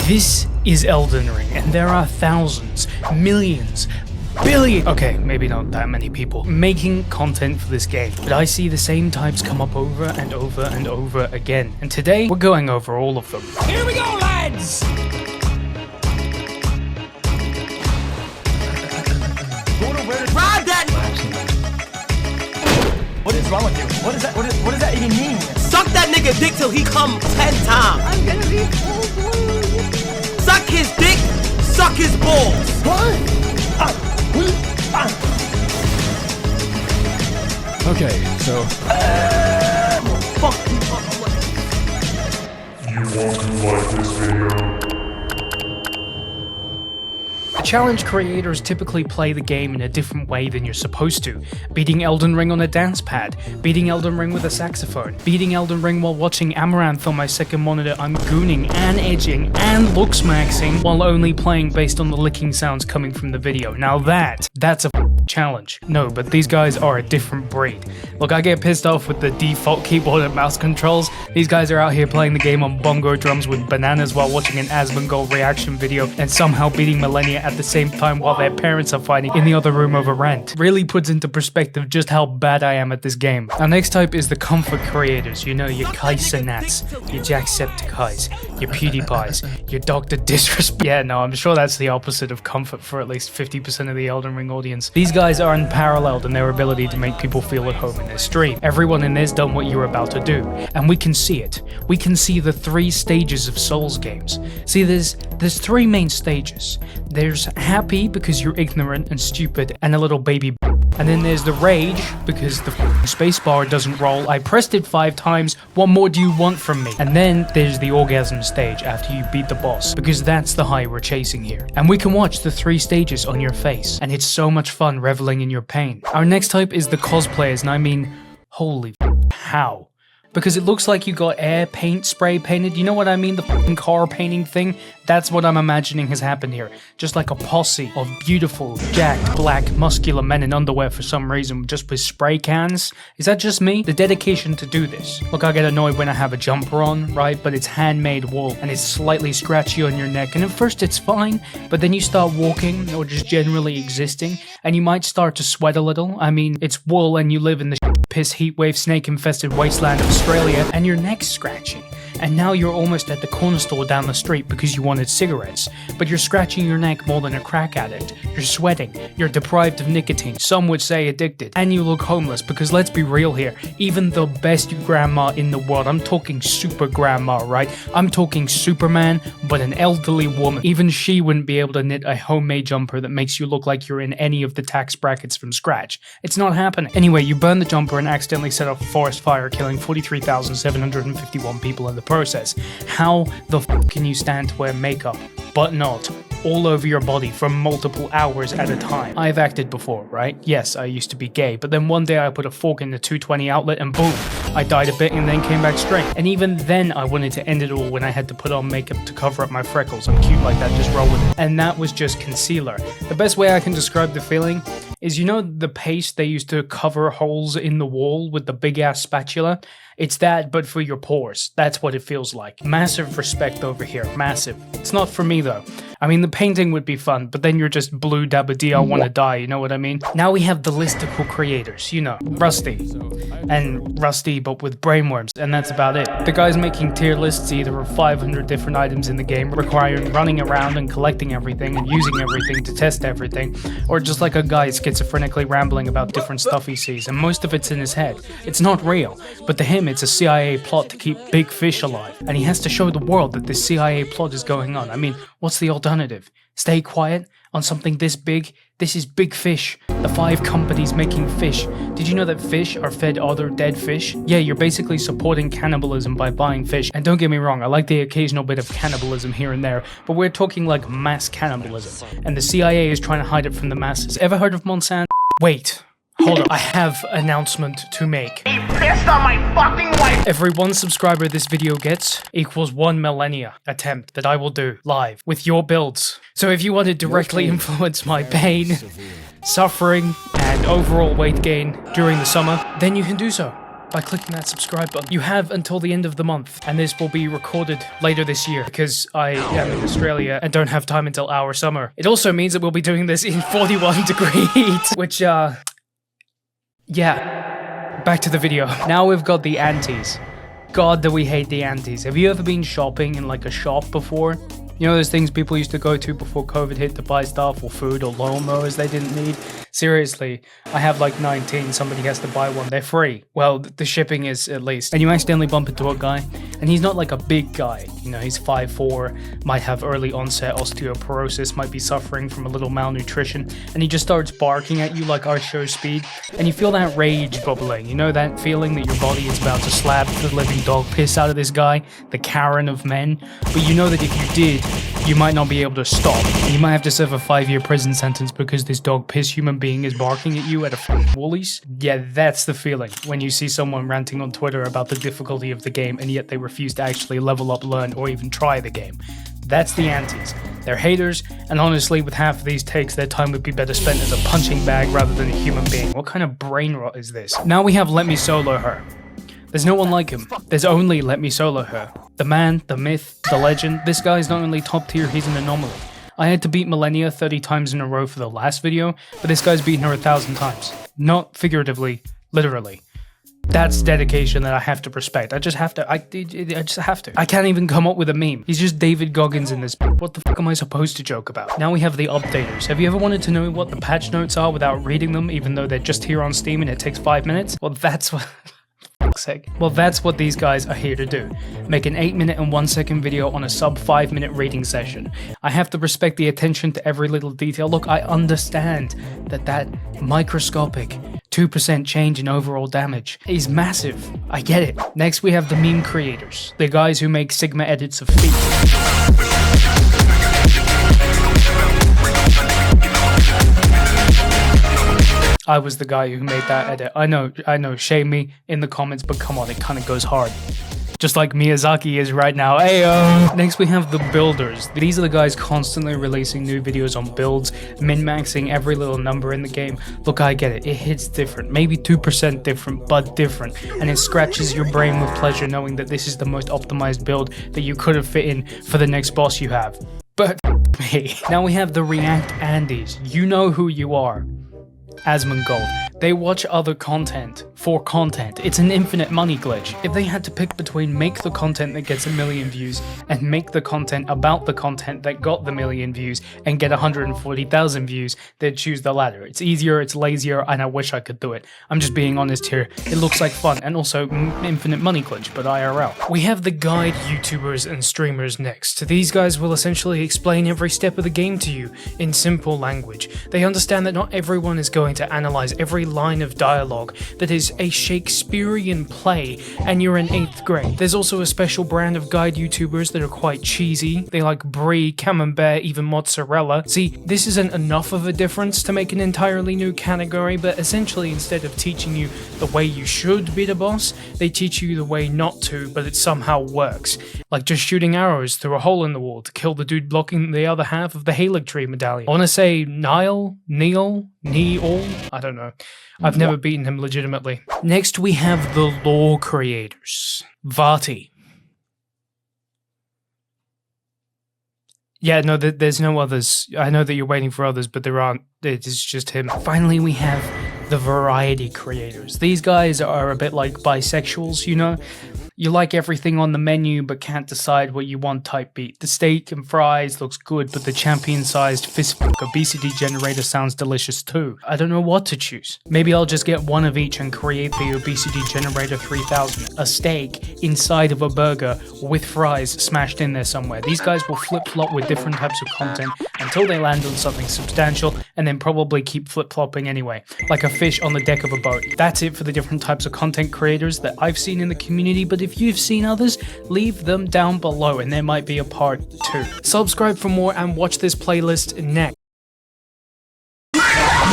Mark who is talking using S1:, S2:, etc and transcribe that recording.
S1: This is Elden Ring, and there are thousands, millions, billions, okay, maybe not that many people, making content for this game. But I see the same types come up over and over and over again. And today, we're going over all of them.
S2: Here we go, lads! Ride that!
S3: What is wrong with you? What does that even mean?
S2: Suck that nigga dick till he come 10 times.
S4: I'm gonna be full blue.
S2: Suck his dick, suck his balls.
S5: Okay, so
S2: Fuck.
S6: You want to like this video?
S1: The challenge creators typically play the game in a different way than you're supposed to. Beating Elden Ring on a dance pad, beating Elden Ring with a saxophone, beating Elden Ring while watching Amaranth on my second monitor. I'm gooning and edging and looks maxing while only playing based on the licking sounds coming from the video. Now that's a challenge. No, but these guys are a different breed. Look, I get pissed off with the default keyboard and mouse controls. These guys are out here playing the game on bongo drums with bananas while watching an Asmongold reaction video and somehow beating Malenia at the same time while their parents are fighting in the other room over rent. Really puts into perspective just how bad I am at this game. Our next type is the comfort creators. You know, your Ksynats, your Jacksepticeyes, your PewDiePies, your Dr. Disrespect. Yeah, no, I'm sure that's the opposite of comfort for at least 50% of the Elden Ring audience. These guys are unparalleled in their ability to make people feel at home in their stream. Everyone in there's done what you're about to do, and we can see it. We can see the 3 stages of Souls games. See, there's 3 main stages. There's happy because you're ignorant and stupid and a little baby. And then there's the rage because the spacebar doesn't roll. I pressed it 5 times. What more do you want from me? And then there's the orgasm stage after you beat the boss, because that's the high we're chasing here. And we can watch the 3 stages on your face, and it's so much fun reveling in your pain. Our next type is the cosplayers, and I mean, holy how? Because it looks like you got air paint spray painted. You know what I mean? The fucking car painting thing? That's what I'm imagining has happened here. Just like a posse of beautiful, jacked, black, muscular men in underwear for some reason, just with spray cans. Is that just me? The dedication to do this. Look, I get annoyed when I have a jumper on, right? But it's handmade wool and it's slightly scratchy on your neck. And at first it's fine, but then you start walking or just generally existing and you might start to sweat a little. I mean, it's wool and you live in the piss heatwave snake-infested wasteland of Australia and your neck's scratchy. And now you're almost at the corner store down the street because you wanted cigarettes, but you're scratching your neck more than a crack addict. You're sweating, you're deprived of nicotine, some would say addicted, and you look homeless because let's be real here, even the best grandma in the world, I'm talking super grandma, right? I'm talking Superman, but an elderly woman, even she wouldn't be able to knit a homemade jumper that makes you look like you're in any of the tax brackets from scratch. It's not happening. Anyway, you burn the jumper and accidentally set off a forest fire, killing 43,751 people in the process. How the f can you stand to wear makeup, but not all over your body for multiple hours at a time? I've acted before, right? Yes, I used to be gay, but then one day I put a fork in the 220 outlet and boom, I died a bit and then came back straight. And even then I wanted to end it all when I had to put on makeup to cover up my freckles. I'm cute like that, just roll with it. And that was just concealer. The best way I can describe the feeling is, you know the paste they used to cover holes in the wall with the big ass spatula? It's that, but for your pores. That's what it feels like. Massive respect over here, massive. It's not for me though. I mean, the painting would be fun, but then you're just blue dabba dee, I wanna die, you know what I mean? Now we have the Listical Creators, you know, Rusty. And Rusty, but with brainworms, and that's about it. The guy's making tier lists either of 500 different items in the game, requiring running around and collecting everything and using everything to test everything, or just like a guy schizophrenically rambling about different stuff he sees, and most of it's in his head. It's not real, but to him it's a CIA plot to keep big fish alive, and he has to show the world that this CIA plot is going on. I mean, what's the alternative? Stay quiet on something this big? This is big fish. The 5 companies making fish. Did you know that fish are fed other dead fish? Yeah, you're basically supporting cannibalism by buying fish. And don't get me wrong, I like the occasional bit of cannibalism here and there, but we're talking like mass cannibalism. And the CIA is trying to hide it from the masses. Ever heard of Monsanto? Wait. Hold up, I have an announcement to make.
S2: He pissed on my fucking wife!
S1: Every 1 subscriber this video gets equals 1 Malenia attempt that I will do live with your builds. So if you want to directly influence my pain, suffering, and overall weight gain during the summer, then you can do so. by clicking that subscribe button. You have until the end of the month, and this will be recorded later this year because I am in Australia and don't have time until our summer. It also means that we'll be doing this in 41 degree heat, which, yeah. Back to the video. Now we've got the Andies. God, do we hate the Andies. Have you ever been shopping in like a shop before? You know those things people used to go to before COVID hit to buy stuff or food or lawnmowers they didn't need? Seriously, I have like 19, somebody has to buy one, they're free. Well, the shipping is at least. And you accidentally bump into a guy, and he's not like a big guy. You know, he's 5'4", might have early onset osteoporosis, might be suffering from a little malnutrition, and he just starts barking at you like our show speed, and you feel that rage bubbling. You know that feeling that your body is about to slap the living dog piss out of this guy, the Karen of men? But you know that if you did, you might not be able to stop. You might have to serve a 5-year prison sentence because this dog piss human being is barking at you at a Woolies. Yeah, that's the feeling when you see someone ranting on Twitter about the difficulty of the game and yet they refuse to actually level up, learn, or even try the game. That's the Andies. They're haters, and honestly, with half of these takes, their time would be better spent as a punching bag rather than a human being. What kind of brain rot is this? Now we have Let Me Solo Her. There's no one like him. There's only Let Me Solo Her. The man, the myth, the legend. This guy's not only top tier, he's an anomaly. I had to beat Malenia 30 times in a row for the last video, but this guy's beaten her 1,000 times. Not figuratively, literally. That's dedication that I have to respect. I just have to. I just have to. I can't even come up with a meme. He's just David Goggins in this. What the fuck am I supposed to joke about? Now we have the updaters. Have you ever wanted to know what the patch notes are without reading them, even though they're just here on Steam and it takes 5 minutes? Well, that's what... Well, that's what these guys are here to do. Make an 8-minute and 1-second video on a sub 5-minute reading session. I have to respect the attention to every little detail. Look, I understand that microscopic 2% change in overall damage is massive. I get it. Next, we have the meme creators, the guys who make Sigma edits of feet. I was the guy who made that edit. I know, shame me in the comments, but come on, it kind of goes hard. Just like Miyazaki is right now, ayo! Next we have the builders. These are the guys constantly releasing new videos on builds, min-maxing every little number in the game. Look, I get it, it hits different, maybe 2% different, but different. And it scratches your brain with pleasure knowing that this is the most optimized build that you could have fit in for the next boss you have. But me. Now we have the React Andies. You know who you are. Asmongold. They watch other content for content. It's an infinite money glitch. If they had to pick between make the content that gets 1 million views and make the content about the content that got the 1 million views and get 140,000 views, they'd choose the latter. It's easier, it's lazier, and I wish I could do it. I'm just being honest here. It looks like fun and also infinite money glitch, but IRL. We have the guide YouTubers and streamers next. These guys will essentially explain every step of the game to you in simple language. They understand that not everyone is going to analyze every line of dialogue that is a Shakespearean play and you're in 8th grade. There's also a special brand of guide YouTubers that are quite cheesy. They like brie, camembert, even mozzarella. See, this isn't enough of a difference to make an entirely new category, but essentially instead of teaching you the way you should beat a boss, they teach you the way not to, but it somehow works. Like just shooting arrows through a hole in the wall to kill the dude blocking the other half of the Erdtree medallion. I want to say Neil, I don't know. I've never beaten him legitimately. Next we have the lore creators. 𝗖𝗍𝘆𝗽𝗍𝗀. Yeah, no, there's no others. I know that you're waiting for others, but there aren't. It's just him. Finally, we have the variety creators. These guys are a bit like bisexuals, you know? You like everything on the menu but can't decide what you want type beat. The steak and fries looks good, but the champion-sized fistfuck obesity generator sounds delicious too. I don't know what to choose. Maybe I'll just get one of each and create the obesity generator 3000. A steak inside of a burger with fries smashed in there somewhere. These guys will flip-flop with different types of content until they land on something substantial and then probably keep flip-flopping anyway, like a fish on the deck of a boat. That's it for the different types of content creators that I've seen in the community, but if you've seen others, leave them down below and there might be a part 2. Subscribe for more and watch this playlist next.